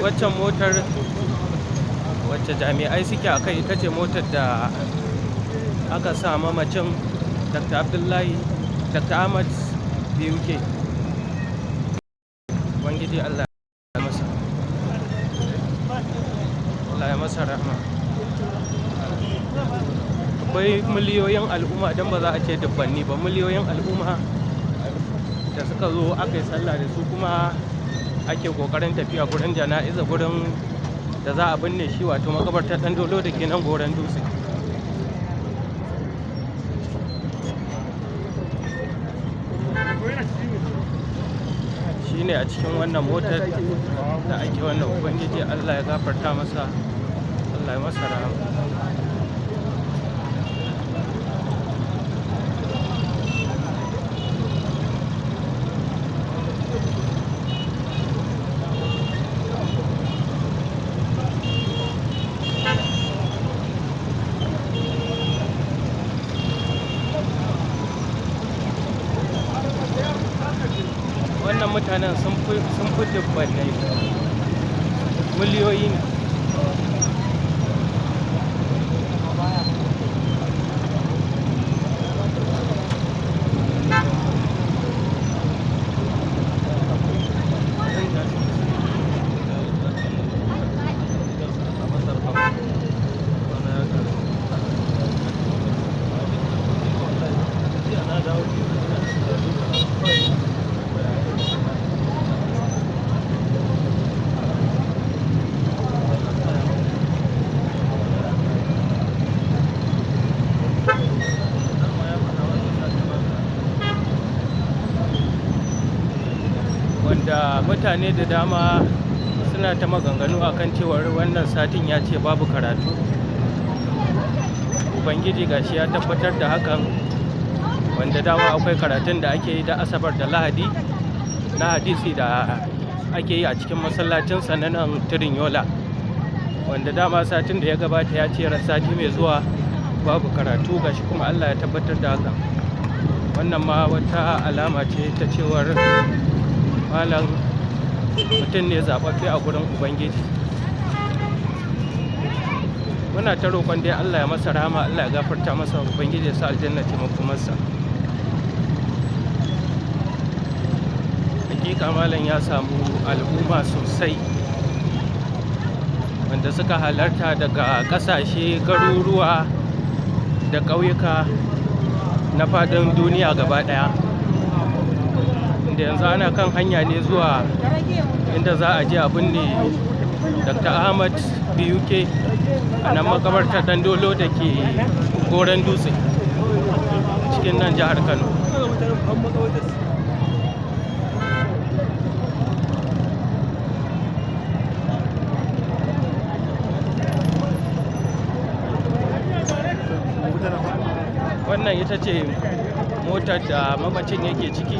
waccan motar wacce jami'ai suke a kai ita ce motar da aka sa mamacin Dr. Ahmad BUK. Ubangiji Allah ya masa rahama. Akwai miliyoyin al'umma, don ba za a ce dubbanni ba, miliyoyin al'umma da suka zo aka yi sallah da su, kuma ake kokarin tafiya gurin jana'iza, gurin da za a binne shi, wato makabartar ɗan dolo da ke nan goron dutse. Shi ne a cikin wannan motar da ake wannan. Ubangiji Allah ya gafarta masa, Allah ya masa rahama. Wannan mutanen sun fi dubbannai, miliyoyi ne. Wanda mutane da dama suna ta maganganu akan cewar wannan satin ya ce babu karatu. Ubangiji gashi ya tabbatar da hakan, wanda dama akwai karatun da ake yi da Asabar da Lahadi na hadisi da ake yi a cikin masallacin sanannen Tudun Yola, wanda dama satin da ya gabata ya ce sati mai zuwa babu karatu, gashi kuma Allah ya tabbatar da hakan. Wannan ma wata alama ce ta cewar malam mutum ne zaɓaɓɓe a gurin Ubangiji. Muna ta roƙon dai Allah ya masa rahama, Allah ya gafarta masa, Ubangiji ya sa aljanna ce makomarsa. Hakika malam ya samu al'umma sosai wanda suka halarta daga ƙasashe, garuruwa da ƙauyuka na faɗin duniya gaba ɗaya. Da yanzu ana kan hanya ne zuwa inda za a je a binne Dr. Ahmad BUK a nan makabartar ɗan dolo da ke goron dutse cikin nan jihar Kano. Wannan ita ce motar da mamacin yake ciki.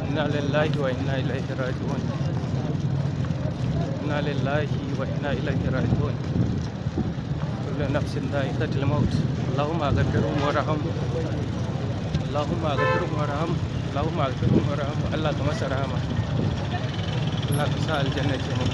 Inna lillahi wa inna ilaihi raji'un. Inna lillahi wa inna ilaihi raji'un. Kullu nafsin dha'iqatul maut. Allahumma ghfirhum warhamhum. Allahumma ghfirhum warhamhum. Allahumma ghfirhum warhamhum. Allah ka masa rahama. Allah ka sa aljanna ce mu.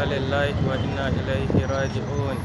inna lillahi wa inna ilaihi raji'un.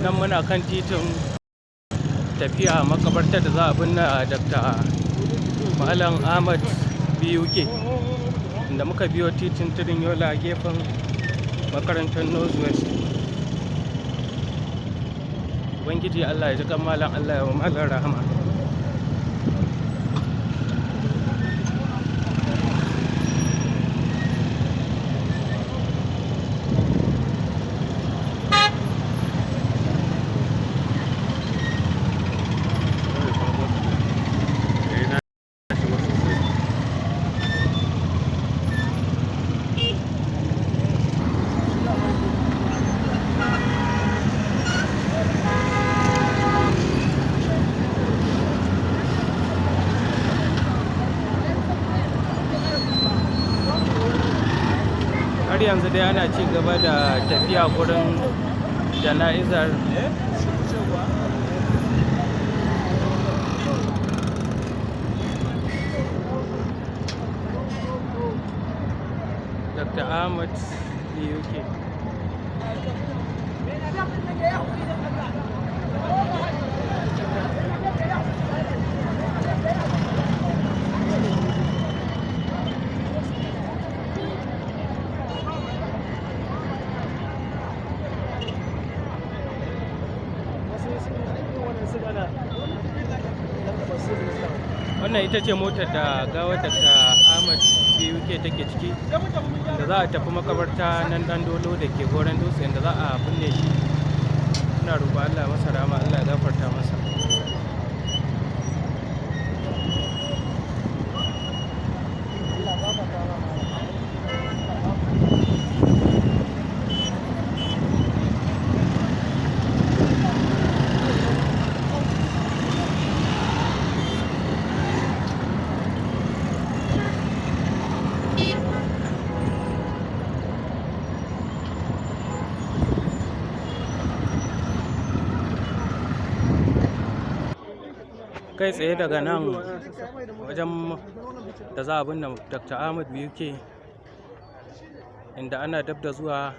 Nan muna kan titin tafiya makabartar da za a binne Dr. Ahmad BUK, inda muka biyo titin tudun yola gefen makarantar Northwest. Ubangiji Allah ya ji kan malam, Allah ya wa malam rahama. Har yanzu dai ana ci gaba da tafiya gurin jana'izar Dr. Ahmad BUK. Wannan ita ce motar da gawar Dr. Ahmad BUK take ciki, da za a tafi makabarta nan dan dolo da ke goron dutse, da za a binne shi. Ina roƙo Allah masa rahama, Allah ya gafarta masa. Kai tsaye daga nan wajen da za a binne Dr. Ahmad BUK, inda ana dab da zuwa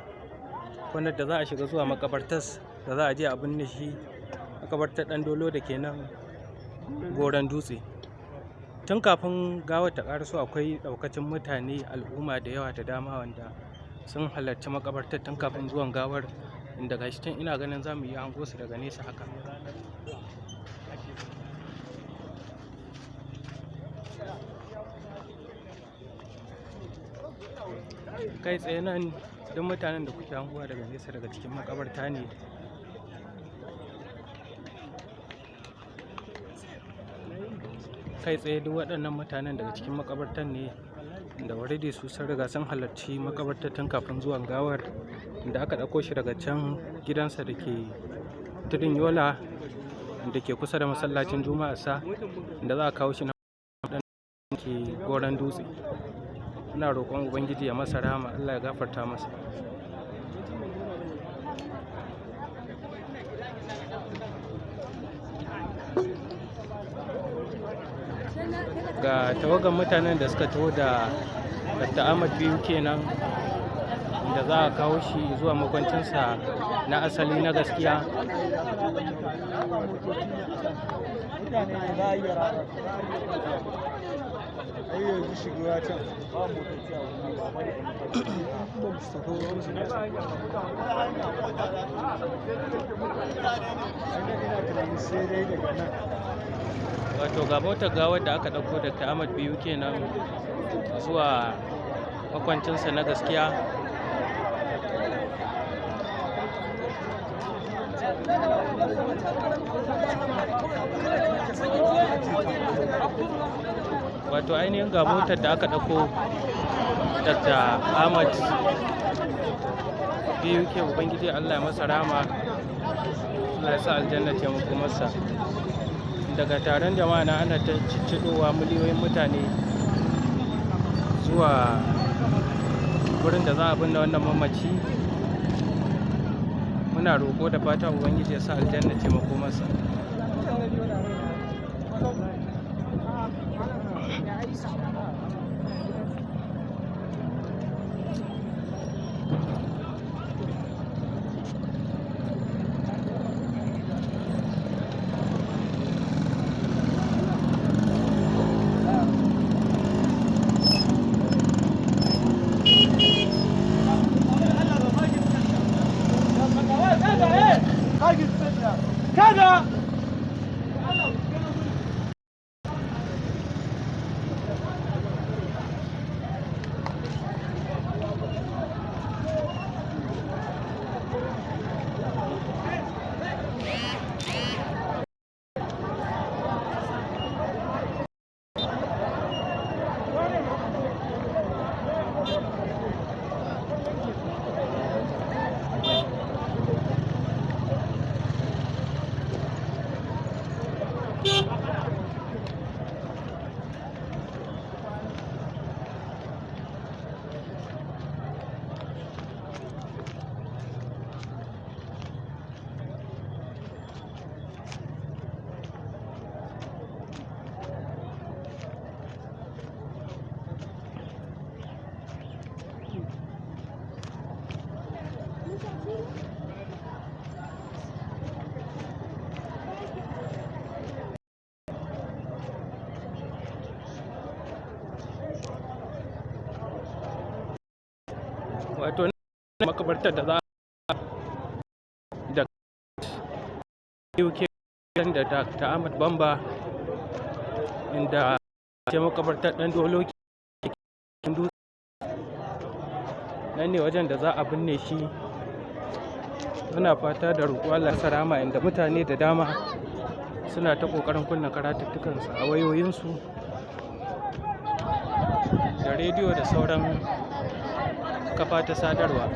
kwanar da za a shiga zuwa makabartas da za a je a binne shi, makabartar ɗan dolo da ke nan goron dutse. Tun kafin gawar ta ƙaraso akwai ɗaukacin mutane, al'umma da yawa da dama wanda sun halarci makabartar tun kafin zuwan gawar, inda gashi tun ina ganin za mu iya hango su daga nesa haka. Kai tsaye nan duk mutanen da kuke hangowa daga nesa daga cikin makabarta ne. Kai tsaye duk waɗannan mutanen daga cikin makabartan ne, da already su sun riga sun halarci makabartar tun kafin zuwan gawar, da aka ɗauko shi daga can gidansa da ke tudun yola da ke kusa da masallacin juma'a sa, da za a kawo shi na ke goron dutse. Ina roƙon Ubangiji ya masa rahama, Allah ya gafarta masa. Ga tawagan mutanen da suka taho da Dr. Ahmad BUK nan da za a kawo shi zuwa makwancinsa na asali na gaskiya. Wato ga motar gawar da aka ɗauko Dr Ahmad BUK kenan zuwa makwancinsa na gaskiya. Wato ainihin ga motar da aka ɗauko Dr Ahmad BUK, ubangiji Allah ya masa rama, Allah ya sa aljanna ce muku masa. Daga taron jama'a na ana ta cicciɗowa miliyoyin mutane zuwa wurin da za a binne wannan mamaci. Muna roƙo da fata ubangiji ya sa aljanna ce muku masa. Wato makabartar da za da UK da Dr Ahmad Bamba, inda ce makabartar ɗan dolo nan ne wajen da za a binne shi. Muna fata da roƙo Allah ya rama, inda mutane da dama suna ta ƙoƙarin kunna karatuttukansu a wayoyinsu da rediyo da sauran kafa ta sadarwa.